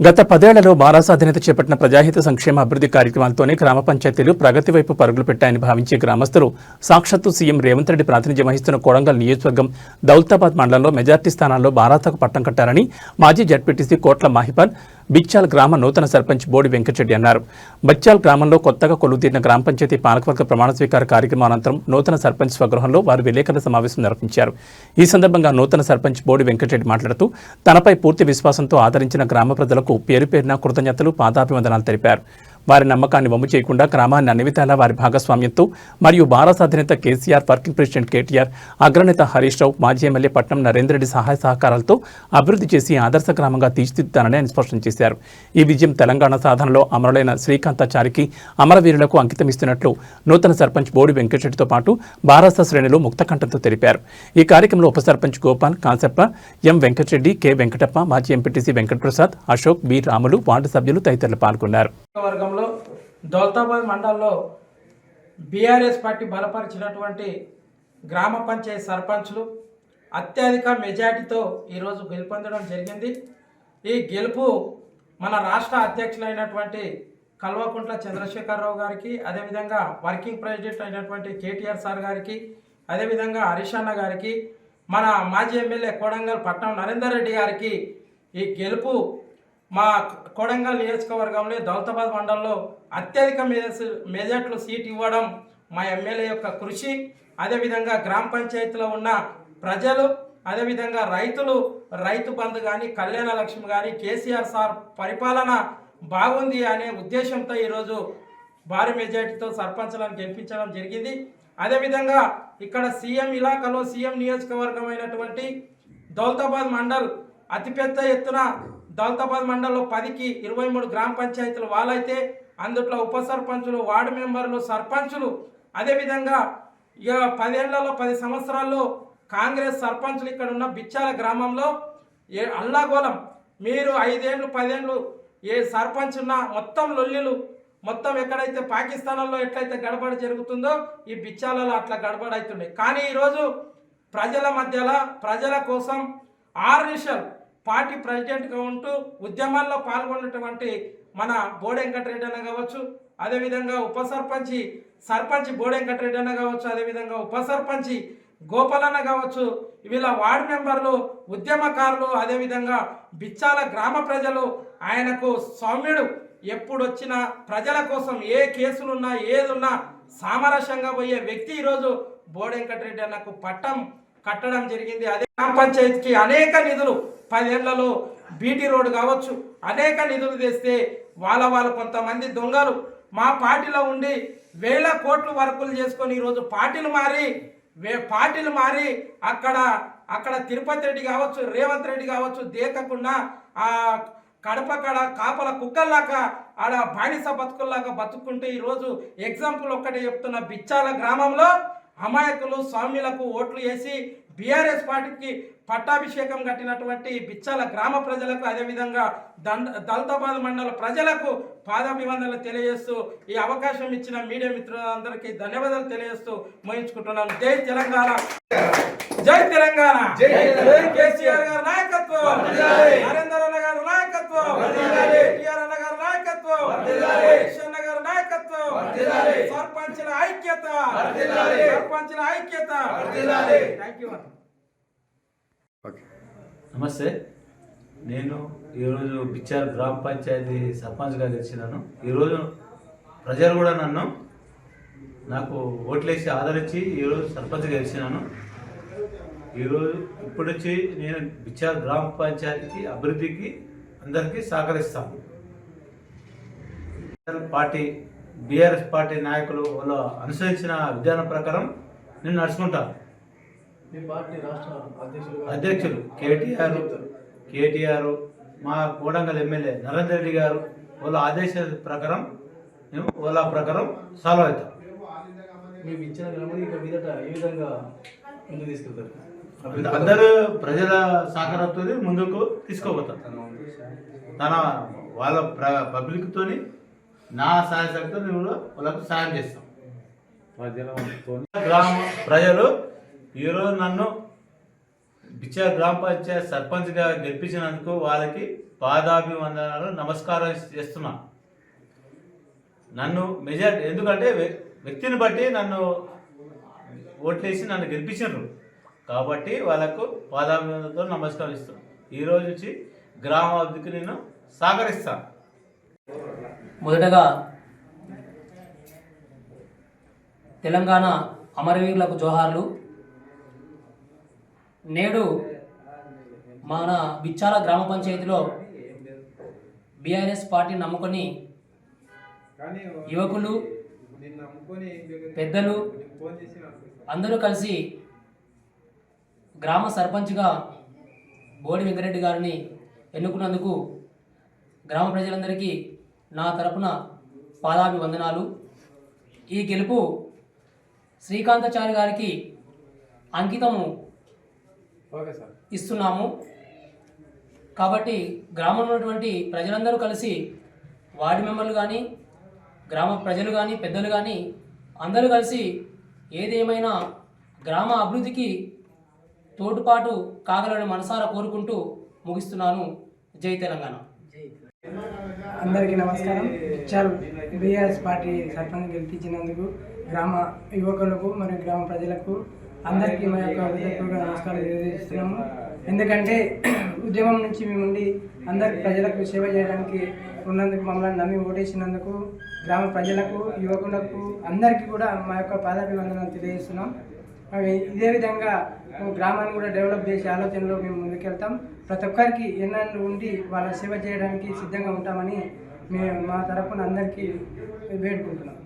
గత 10 ఏళ్లలో బారాస అధినేత చేపట్టిన ప్రజాహిత సంక్షేమ అభివృద్ధి కార్యక్రమాలతోనే గ్రామ పంచాయతీలు ప్రగతి వైపు పరుగులు పెట్టాయని భావించే గ్రామస్తులు సాక్షాత్తు సీఎం రేవంత్ రెడ్డి ప్రాతినిధ్యం వహిస్తున్న కొడంగల్ నియోజకవర్గం దౌలతాబాద్ మండలంలో మెజార్టీ స్థానాల్లో బారాసకు పట్టం కట్టారని మాజీ జడ్పీటీసీ కోట్ల మాహిపాల్ బిచ్చాల్ గ్రామ నూతన సర్పంచ్ బోడి వెంకటరెడ్డి అన్నారు. బచ్చాల్ గ్రామంలో కొత్తగా కొలువుతీరిన గ్రామ పంచాయతీ పాలకవర్గ ప్రమాణ స్వీకార కార్యక్రమం అనంతరం నూతన సర్పంచ్ స్వగృహంలో వారు విలేకరుల సమావేశం నిర్వహించారు. ఈ సందర్భంగా నూతన సర్పంచ్ బోడి వెంకటరెడ్డి మాట్లాడుతూ తనపై పూర్తి విశ్వాసంతో ఆదరించిన గ్రామ ప్రజలకు పేరు పేరున కృతజ్ఞతలు పాదాభివందనాలు తెలిపారు. వారి నమ్మకాన్ని వమ్ము చేయకుండా గ్రామాన్ని అన్ని విధాలా వారి భాగస్వామ్యంతో మరియు బారాస అధినేత కేసీఆర్, వర్కింగ్ ప్రెసిడెంట్ కేటీఆర్, అగ్రనేత హరీష్ రావు, మాజీ ఎమ్మెల్యే పట్నం నరేందర్ రెడ్డి సహాయ సహకారాలతో అభివృద్ధి చేసి ఆదర్శ గ్రామంగా తీర్చిదిద్దుతానని ఆయన స్పష్టం చేశారు. ఈ విజయం తెలంగాణ సాధనలో అమరులైన శ్రీకాంతాచారికి, అమరవీరులకు అంకితమిస్తున్నట్లు నూతన సర్పంచ్ బోడి వెంకటరెడ్డితో పాటు బారాస శ్రేణులు ముక్తకంఠంతో తెలిపారు. ఈ కార్యక్రమంలో ఉప సర్పంచ్ గోపాల్, కాన్సెప్ప, ఎం వెంకటరెడ్డి, కె వెంకటప్ప, మాజీ MPTC Venkataprasad, Ashok, B Ramulu, ward సభ్యులు తదితరులు పాల్గొన్నారు. దౌలతాబాద్ మండలంలో బీఆర్ఎస్ పార్టీ బలపరిచినటువంటి గ్రామ పంచాయతీ సర్పంచ్లు అత్యధిక మెజార్టీతో ఈరోజు గెలుపొందడం జరిగింది. ఈ గెలుపు మన రాష్ట్ర అధ్యక్షులైనటువంటి కల్వకుంట్ల చంద్రశేఖరరావు గారికి, అదేవిధంగా వర్కింగ్ ప్రెసిడెంట్ అయినటువంటి కేటీఆర్ సార్ గారికి, అదేవిధంగా హరీష్ అన్న గారికి, మన మాజీ ఎమ్మెల్యే కొడంగల్ పట్నం నరేందర్ రెడ్డి గారికి ఈ గెలుపు మా కొడంగల్ నియోజకవర్గంలో దౌలతాబాద్ మండలంలో అత్యధిక మెజార్టీలు సీట్ ఇవ్వడం మా ఎమ్మెల్యే యొక్క కృషి, అదేవిధంగా గ్రామ పంచాయతీలో ఉన్న ప్రజలు, అదేవిధంగా రైతులు, రైతు బంధు కానీ, కళ్యాణ లక్ష్మి కానీ, కేసీఆర్ సార్ పరిపాలన బాగుంది అనే ఉద్దేశంతో ఈరోజు భారీ మెజార్టీతో సర్పంచ్లను గెలిపించడం జరిగింది. అదేవిధంగా ఇక్కడ సీఎం ఇలాకాలో సీఎం నియోజకవర్గం అయినటువంటి దౌలతాబాద్ మండల్ అతిపెద్ద ఎత్తున దౌలతాబాద్ మండలంలో 10కి 23 గ్రామ పంచాయతీలు వాళ్ళైతే అందుట్లో ఉప సర్పంచులు, వార్డు మెంబర్లు, సర్పంచులు, అదేవిధంగా ఇక 10 సంవత్సరాల్లో కాంగ్రెస్ సర్పంచులు ఇక్కడ ఉన్న బిచ్చాల గ్రామంలో అల్లాగోళం. మీరు 5 ఏళ్ళు 10 ఏళ్ళు ఏ సర్పంచ్ ఉన్నా మొత్తం లొల్లిలు, మొత్తం ఎక్కడైతే పాకిస్తాన్లో ఎట్లయితే గడబడి జరుగుతుందో ఈ బిచ్చాలలో అట్లా గడబడి అవుతుండే. కానీ ఈరోజు ప్రజల మధ్యలో ప్రజల కోసం 6 నిమిషాలు పార్టీ ప్రెసిడెంట్గా ఉంటూ ఉద్యమాల్లో పాల్గొన్నటువంటి మన బోడి వెంకటరెడ్డి అన్న కావచ్చు, అదేవిధంగా ఉప సర్పంచ్ బోడి వెంకటరెడ్డి అన్న కావచ్చు, అదేవిధంగా ఉప సర్పంచ్ గోపాలన్న కావచ్చు, వీళ్ళ వార్డు మెంబర్లు, ఉద్యమకారులు, అదేవిధంగా బిచ్చాల గ్రామ ప్రజలు ఆయనకు సౌమ్యుడు. ఎప్పుడు వచ్చినా ప్రజల కోసం ఏ కేసులున్నా ఏదున్నా సామరస్యంగా పోయే వ్యక్తి ఈరోజు బోడి వెంకటరెడ్డి అన్నకు పట్టం కట్టడం జరిగింది. అదే గ్రామ పంచాయతీకి అనేక నిధులు 10 ఏళ్లలో బీటీ రోడ్డు కావచ్చు అనేక నిధులు తెస్తే వాళ్ళు కొంతమంది దొంగలు మా పార్టీలో ఉండి వేల కోట్లు వర్కులు చేసుకొని ఈరోజు పార్టీలు మారి అక్కడ తిరుపతి రెడ్డి కావచ్చు, రేవంత్ రెడ్డి కావచ్చు దేకకుండా ఆ కడప కాపల కుక్కల్లాగా ఆడ బానిస బతుకుల్లాగా బతుక్కుంటే ఈరోజు ఎగ్జాంపుల్ ఒక్కటే చెప్తున్న బిచ్చాల గ్రామంలో అమాయకులు స్వామ్యులకు ఓట్లు వేసి బీఆర్ఎస్ పార్టీకి పట్టాభిషేకం కట్టినటువంటి బిచ్చాల గ్రామ ప్రజలకు, అదేవిధంగా దౌలతాబాద్ మండల ప్రజలకు పాదాభివందనలు తెలియజేస్తూ ఈ అవకాశం ఇచ్చిన మీడియా మిత్రులందరికీ ధన్యవాదాలు తెలియజేస్తూ ముగించుకుంటున్నాను. జై తెలంగాణ, జై తెలంగాణ, జై కేసీఆర్ గారి నాయకత్వం, నరేందర్ అన్న గారి నాయకత్వం, కేటీఆర్ అన్న గారి నాయకత్వం, హరీష్ అన్న గారి నాయకత్వం, సర్పంచుల ఐక్యత, థ్యాంక్ యూ. నమస్తే, నేను ఈరోజు బిచ్చార్ గ్రామ పంచాయతీ సర్పంచ్గా గెలిచినాను. ఈరోజు ప్రజలు కూడా నాకు ఓట్లేసి ఆదరించి ఈరోజు సర్పంచ్గా గెలిచినాను. ఈరోజు ఇప్పుడొచ్చి నేను బిచ్చార్ గ్రామ పంచాయతీకి అభివృద్ధికి అందరికీ సహకరిస్తాను. బీఆర్ఎస్ పార్టీ నాయకులు వాళ్ళు అనుసరించిన విధానం ప్రకారం నేను నడుచుకుంటాను. అధ్యక్షులు కేటీఆర్, మా కోడంగల్ ఎమ్మెల్యే నరేందర్ రెడ్డి గారు వాళ్ళ ఆదేశాల ప్రకారం మేము వాళ్ళ ప్రకారం సాల్వ్ అవుతాం. మేము ఇచ్చిన ఏ విధంగా ముందుకు తీసుకెళ్తారు? అందరూ ప్రజల సహకారంతో ముందుకు తీసుకోబోతారు. వాళ్ళ పబ్లిక్తో నా సహాయ శక్తితో నేను వాళ్ళకు సహాయం చేస్తాం. గ్రామ ప్రజలు ఈరోజు నన్ను బిచ్చార్ గ్రామ పంచాయత్ సర్పంచ్గా గెలిపించినందుకు వాళ్ళకి పాదాభివందనాలు నమస్కారం చేస్తున్నా. నన్ను మెజారిటీ ఎందుకంటే వ్యక్తిని బట్టి నన్ను ఓట్లేసి నన్ను గెలిపించారు కాబట్టి వాళ్ళకు పాదాభివందనతో నమస్కారం ఇస్తున్నాను. ఈ రోజు నుంచి గ్రామాభివృద్ధికి నేను సహకరిస్తాను. మొదటగా తెలంగాణ అమరవీరులకు జోహార్లు. నేడు మన బిచ్చాల గ్రామ పంచాయతీలో బీఆర్ఎస్ పార్టీని నమ్ముకొని యువకులు, పెద్దలు అందరూ కలిసి గ్రామ సర్పంచ్గా బోడి వెంకరెడ్డి గారిని ఎన్నుకున్నందుకు గ్రామ ప్రజలందరికీ నా తరపున పాదాభివందనాలు. ఈ గెలుపు శ్రీకాంతాచారి గారికి అంకితము ఇస్తున్నాము. కాబట్టి గ్రామంలో ఉన్నటువంటి ప్రజలందరూ కలిసి వార్డు మెంబర్లు కానీ, గ్రామ ప్రజలు కానీ, పెద్దలు కానీ అందరూ కలిసి ఏదేమైనా గ్రామ అభివృద్ధికి తోడ్పాటు కాగలని మనసారా కోరుకుంటూ ముగిస్తున్నాను. జై తెలంగాణ. అందరికీ నమస్కారం. బిచ్చాల్ బీఆర్ఎస్ పార్టీ సర్పంచ్ గెలిపించినందుకు గ్రామ యువకులకు మరియు గ్రామ ప్రజలకు అందరికీ మా యొక్క హృదయపూర్వక నమస్కారం తెలియజేస్తున్నాము. ఎందుకంటే ఉద్యమం నుంచి మేముండి అందరికి ప్రజలకు సేవ చేయడానికి ఉన్నందుకు, మమ్మల్ని నమ్మి ఓటేసినందుకు గ్రామ ప్రజలకు, యువకులకు అందరికీ కూడా మా యొక్క పాదాభివందనాలు తెలియజేస్తున్నాం. ఇదే విధంగా గ్రామాన్ని కూడా డెవలప్ చేసే ఆలోచనలో మేము ముందుకెళ్తాం. ప్రతి ఒక్కరికి ఎన్నెన్నో ఉండి వాళ్ళ సేవ చేయడానికి సిద్ధంగా ఉంటామని మేము మా తరఫున అందరికీ వేడుకుంటున్నాం.